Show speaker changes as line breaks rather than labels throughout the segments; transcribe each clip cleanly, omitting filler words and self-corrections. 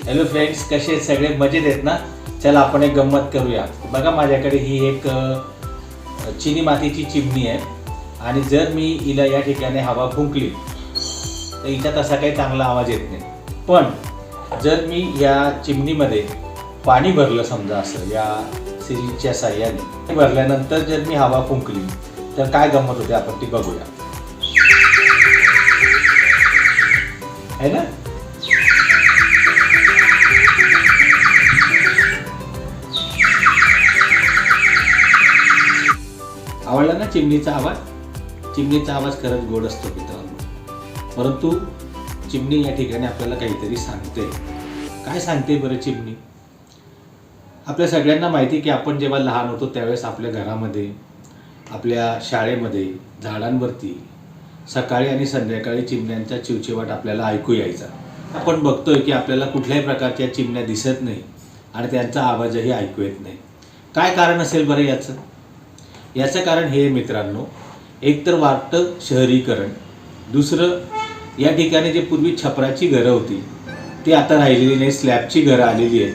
Hello friends, कसे आहेत सगळे? मजेत आहेत ना? चला आपण एक गंमत करूया. बघा, माझ्याकडे ही एक चिनी मातीची चिमणी आहे आणि जर मी हिला या ठिकाणी हवा फुंकली तर हिचा तसा काही चांगला आवाज येत नाही. पण जर मी या चिमणीमध्ये पाणी भरलं, समजा असं या सिरिंजच्या साह्याने भरल्यानंतर जर मी हवा फुंकली तर काय गंमत होते आपण ती बघूया, है ना? आवडला ना चिमणीचा आवाज? चिमणीचा आवाज खरंच गोड असतो मित्रांनो. परंतु चिमणी या ठिकाणी आपल्याला काहीतरी सांगते. काय सांगते बरं चिमणी? आपल्या सगळ्यांना माहिती की आपण जेव्हा लहान होतो त्यावेळेस आपल्या घरामध्ये, आपल्या शाळेमध्ये, झाडांवरती सकाळी आणि संध्याकाळी चिमण्यांचा चिवचिवाट आपल्याला ऐकू यायचा. आपण बघतोय की आपल्याला कुठल्याही प्रकारच्या चिमण्या दिसत नाही आणि त्यांचा आवाजही ऐकू येत नाही. काय कारण असेल बरं याचं? याचं कारण हे मित्रांनो, एकतर वाढतं शहरीकरण, दुसरं या ठिकाणी जे पूर्वी छपराची घरं होती ती आता राहिलेली नाही, स्लॅबची घरं आलेली आहेत.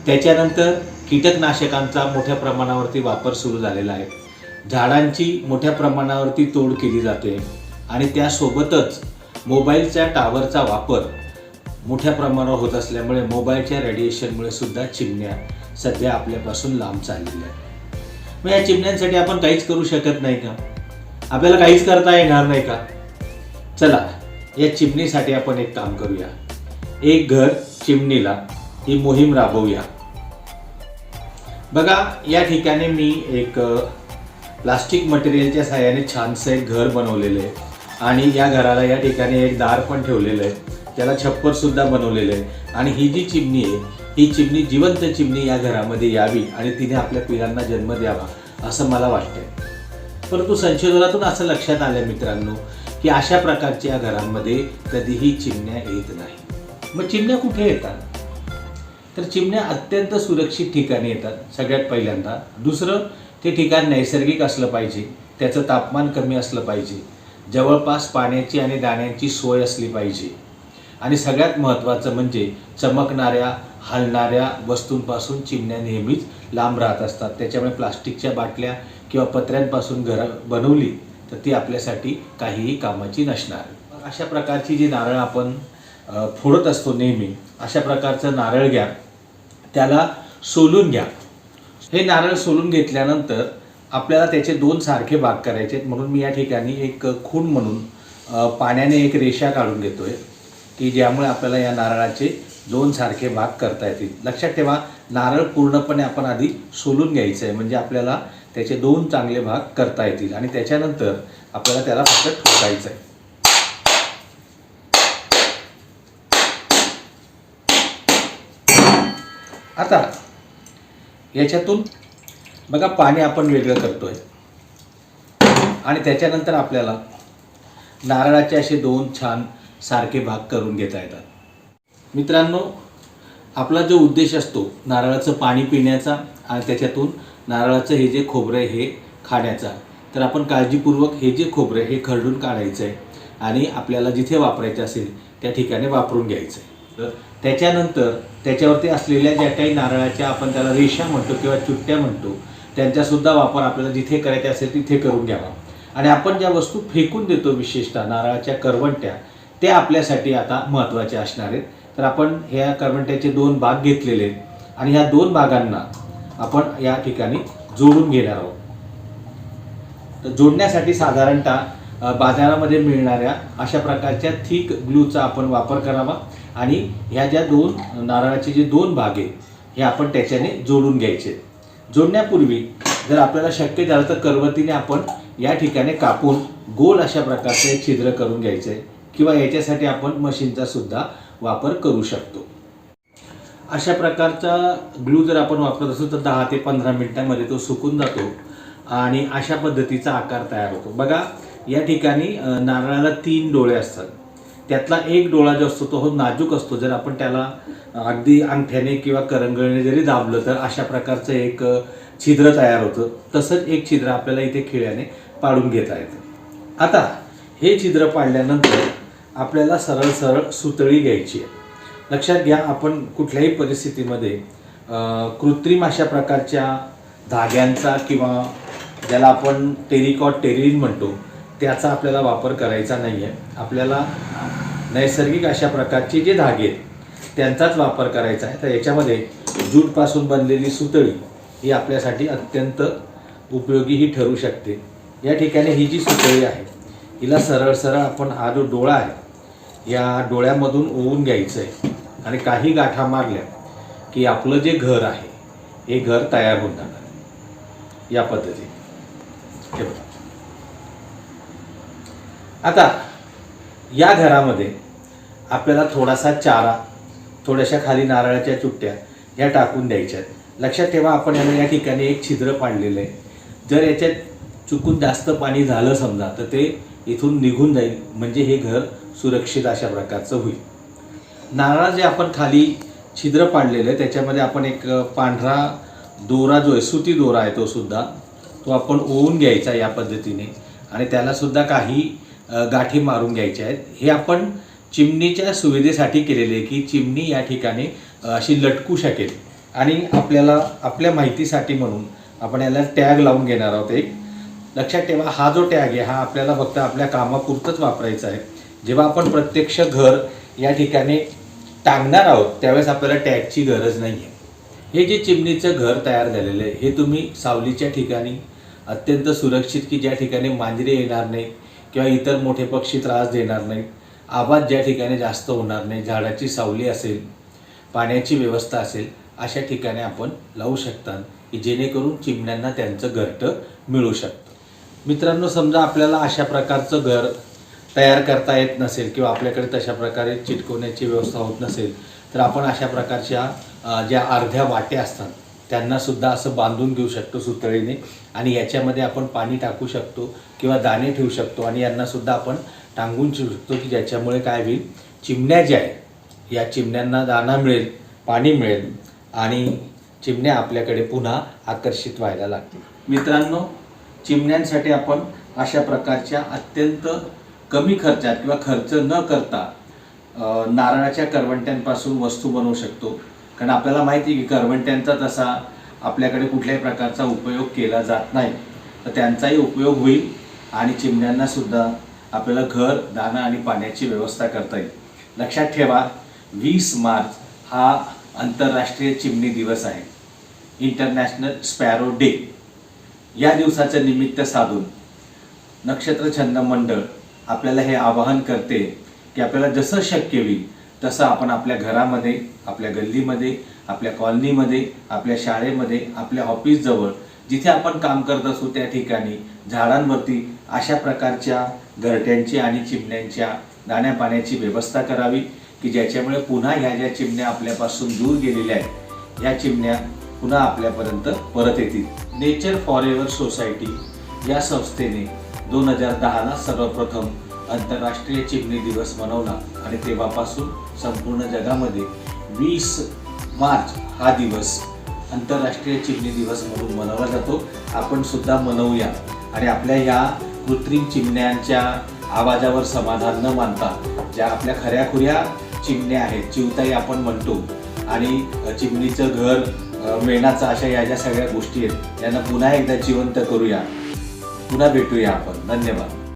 त्याच्यानंतर कीटकनाशकांचा मोठ्या प्रमाणावरती वापर सुरू झालेला आहे. झाडांची मोठ्या प्रमाणावरती तोड केली जाते आणि त्यासोबतच मोबाईलच्या टावरचा वापर मोठ्या प्रमाणावर होत असल्यामुळे मोबाईलच्या रेडिएशनमुळे सुद्धा चिमण्या सध्या आपल्यापासून लांब चाललेल्या आहेत. मग या चिमण्यांसाठी आपण काहीच करू शकत नाही का? आपल्याला काहीच करता येणार नाही का? चला, या चिमणीसाठी आपण एक काम करूया. एक घर चिमणीला ही मोहीम राबवूया. बघा, या ठिकाणी मी एक प्लास्टिक मटेरियलच्या सहाय्याने छानसं एक घर बनवलेलं आहे आणि या घराला या ठिकाणी एक दार पण ठेवलेलं आहे. त्याला छप्पर सुद्धा बनवलेलं आहे आणि ही जी चिमणी आहे, ही चिमणी जिवंत चिमणी या घरामध्ये यावी आणि तिने आपल्या पिलांना जन्म द्यावा असं मला वाटतंय. परंतु संशोधनातून असं लक्षात आलं मित्रांनो की अशा प्रकारच्या या घरांमध्ये कधीही चिमण्या येत नाही. मग चिमण्या कुठे येतात? तर चिमण्या अत्यंत सुरक्षित ठिकाणी येतात सगळ्यात पहिल्यांदा. दुसरं, ते ठिकाण नैसर्गिक असलं पाहिजे, त्याचं तापमान कमी असलं पाहिजे, जवळपास पाण्याची आणि दाण्याची सोय असली पाहिजे आणि सगळ्यात महत्त्वाचं म्हणजे चमकणाऱ्या, हलणाऱ्या वस्तूंपासून चिमण्या नेहमीच लांब राहत असतात. त्याच्यामुळे प्लास्टिकच्या बाटल्या किंवा पत्र्यांपासून घरं बनवली तर ती आपल्यासाठी काहीही कामाची नसणार. अशा प्रकारची जी नारळ आपण फोडत असतो नेहमी, अशा प्रकारचं नारळ घ्या, त्याला सोलून घ्या. हे नारळ सोलून घेतल्यानंतर आपल्याला त्याचे दोन सारखे भाग करायचे आहेत. म्हणून मी या ठिकाणी एक खूण म्हणून पाण्याने एक रेषा काढून घेतोय की ज्यामुळे आपल्याला या नारळाचे दोन सारखे भाग करता येतील. लक्षात ठेवा, नारळ पूर्णपणे आपण आधी सोलून घ्यायचं आहे म्हणजे आपल्याला त्याचे दोन चांगले भाग करता येतील आणि त्याच्यानंतर आपल्याला त्याला फक्त ठोकायचं आहे. आता याच्यातून बघा, पाणी आपण वेगळं करतोय आणि त्याच्यानंतर आपल्याला नारळाचे असे दोन छान सारखे भाग करून घेता येतात. मित्रांनो, आपला जो उद्देश असतो नारळाचं पाणी पिण्याचा आणि त्याच्यातून नारळाचं हे जे खोबरं आहे हे खाण्याचा, तर आपण काळजीपूर्वक हे जे खोबरं हे खरडून काढायचं आहे आणि आपल्याला जिथे वापरायचं असेल त्या ठिकाणी वापरून घ्यायचं आहे. तर त्याच्यानंतर त्याच्यावरती असलेल्या ज्या काही नारळाच्या आपण त्याला रेषा म्हणतो किंवा चुट्ट्या म्हणतो, त्यांचासुद्धा वापर आपल्याला जिथे करायचा असेल तिथे करून घ्यावा. आणि आपण ज्या वस्तू फेकून देतो, विशेषतः नारळाच्या करवंट्या, त्या आपल्यासाठी आता महत्त्वाच्या असणार आहेत. तर आपण ह्या करवंट्याचे दोन भाग घेतलेले आहेत आणि ह्या दोन भागांना आपण या ठिकाणी जोडून घेणार आहोत. तर जोडण्यासाठी साधारणतः बाजारामध्ये मिळणाऱ्या अशा प्रकारच्या थिक ग्लूचा आपण वापर करावा आणि ह्या ज्या दोन नारळाचे जे दोन भाग आहेत हे आपण त्याच्याने जोडून घ्यायचे. जोडण्यापूर्वी जर आपल्याला शक्य झालं तर करवतीने आपण या ठिकाणी कापून गोल अशा प्रकारचे एक छिद्र करून घ्यायचं आहे किंवा याच्यासाठी आपण मशीनचा सुद्धा वापर करू शकतो. अशा प्रकारचा ग्लू जर आपण वापरत असू तर 10 ते 15 मिनिटांमध्ये तो सुकून जातो आणि अशा पद्धतीचा आकार तयार होतो. बघा, या ठिकाणी नारळाला 3 डोळे असतात. त्यातला एक डोळा जो असतो तो नाजूक असतो. जर आपण त्याला अगदी अंगठ्याने किंवा करंगळीने जरी दाबलं तर अशा प्रकारचं एक छिद्र तयार होतं. तसंच एक छिद्र आपल्याला इथे खिळ्याने पाडून घेता येतं. आता हे छिद्र पाडल्यानंतर आपल्याला सरळ सरळ सुतळी घ्यायची आहे. लक्षात घ्या, आपण कुठल्याही परिस्थितीमध्ये कृत्रिम अशा प्रकारच्या धाग्यांचा किंवा ज्याला आपण टेरिन म्हणतो त्याचा आपल्याला वापर करायचा नाही आहे. आपल्याला नैसर्गिक अशा प्रकारचे जे धागे आहेत त्यांचाच वापर करायचा आहे. तर याच्यामध्ये ज्यूटपासून बनलेली सुतळी ही आपल्यासाठी अत्यंत उपयोगीही ठरू शकते. या ठिकाणी ही जी सुतळी आहे हिला सरळ सरळ आपण हा जो डोळा आहे या डोळ्यामधून ओवून घ्यायचं आहे आणि काही गाठा मारल्या की आपलं जे घर आहे हे घर तयार होऊन जाणार या पद्धतीने. हे बघा, आता या घरामध्ये आपल्याला थोडासा चारा, थोड्याशा खाली नारळाच्या चुट्ट्या ह्या टाकून द्यायच्या आहेत. लक्षात ठेवा, आपण या ठिकाणी एक छिद्र पाडलेलं आहे. जर याच्यात चुकून जास्त पाणी झालं समजा तर ते इथून निघून जाईल, म्हणजे हे घर सुरक्षित अशा प्रकारचं होईल. नारळा जे आपण खाली छिद्र पाडलेलं आहे त्याच्यामध्ये आपण एक पांढरा दोरा जो आहे, सुती दोरा आहे, तो आपण ओवून घ्यायचा या पद्धतीने आणि त्यालासुद्धा काही गाठी मारून घ्यायच्या आहेत. हे आपण चिमणीच्या सुविधेसाठी केलेले आहे की चिमणी या ठिकाणी अशी लटकू शकेल. आणि आपल्याला आपल्या माहितीसाठी म्हणून आपण याला टॅग लावून घेणार आहोत. एक लक्षात ठेवा, हा जो टॅग आहे हा आपल्याला फक्त आपल्या कामापुरतंच वापरायचा आहे. जेव्हा आपण प्रत्यक्ष घर या ठिकाणी टांगणार आहोत त्यावेळेस आपल्याला टॅगची गरज नाही आहे. हे जे चिमणीचं घर तयार झालेलं आहे हे तुम्ही सावलीच्या ठिकाणी अत्यंत सुरक्षित, की ज्या ठिकाणी मांजरे येणार नाही किंवा इतर मोठे पक्षी त्रास देणार नाहीत, आवाज ज्या ठिकाणी जास्त होणार नाही, झाडाची सावली असेल, पाण्याची व्यवस्था असेल, अशा ठिकाणी आपण लावू शकता की जेणेकरून चिमण्यांना त्यांचं घरटं मिळू शकतं. मित्रांनो, समजा आपल्याला अशा प्रकारचं घर तयार करता येत नसेल किंवा आपल्याकडे तशा प्रकारे चिटकवण्याची व्यवस्था होत नसेल तर आपण अशा प्रकारच्या ज्या अर्ध्या वाट्या असतात त्यांनासुद्धा असं बांधून घेऊ शकतो सुतळीने आणि याच्यामध्ये आपण पाणी टाकू शकतो किंवा दाणे ठेवू शकतो आणि यांनासुद्धा आपण टांगून ठेवू शकतो की ज्याच्यामुळे काय होईल, चिमण्या ज्या आहेत या चिमण्यांना दाणा मिळेल, पाणी मिळेल आणि चिमण्या आपल्याकडे पुन्हा आकर्षित व्हायला लागतील. मित्रांनो, चिमण्यांसाठी आपण अशा प्रकारच्या अत्यंत कमी खर्चात किंवा खर्च न करता नारळाच्या करवंट्यांपासून वस्तू बनवू शकतो. कारण आपल्याला माहिती आहे की करवंट्यांचा तसा आपल्याकडे कुठल्याही प्रकारचा उपयोग केला जात नाही, तर त्यांचाही उपयोग होईल आणि चिमण्यांनासुद्धा आपल्याला घर, दाणा आणि पाण्याची व्यवस्था करता येईल. लक्षात ठेवा, 20 मार्च हा आंतरराष्ट्रीय चिमणी दिवस आहे, इंटरनॅशनल स्पॅरो डे. या दिवसाचं निमित्त साधून नक्षत्र छंद मंडळ आपल्याला हे आवाहन करते की आपल्याला जसं शक्य होईल तसं आपण आपल्या घरामध्ये, आपल्या गल्लीमध्ये, आपल्या कॉलनीमध्ये, आपल्या शाळेमध्ये, आपल्या ऑफिसजवळ जिथे आपण काम करत असू त्या ठिकाणी झाडांवरती अशा प्रकारच्या घरट्यांची आणि चिमण्यांच्या दाण्या पाण्याची व्यवस्था करावी की ज्याच्यामुळे पुन्हा ह्या ज्या चिमण्या आपल्यापासून दूर गेलेल्या आहेत ह्या चिमण्या पुन्हा आपल्यापर्यंत परत येतील. नेचर फॉरएव्हर सोसायटी या संस्थेने 2010ला सर्वप्रथम आंतरराष्ट्रीय चिमणी दिवस मनवला आणि तेव्हापासून संपूर्ण जगामध्ये 20 मार्च हा दिवस आंतरराष्ट्रीय चिमणी दिवस म्हणून मनवला जातो. आपण सुद्धा मनवूया आणि आपल्या ह्या कृत्रिम चिमण्यांच्या आवाजावर समाधान न मानता ज्या आपल्या खऱ्याखुऱ्या चिमण्या आहेत, चिवताई आपण म्हणतो, आणि चिमणीचं घर, मेणाचं, अशा या ज्या सगळ्या गोष्टी आहेत यांना पुन्हा एकदा जिवंत करूया. पुन्हा भेटूया आपण. धन्यवाद.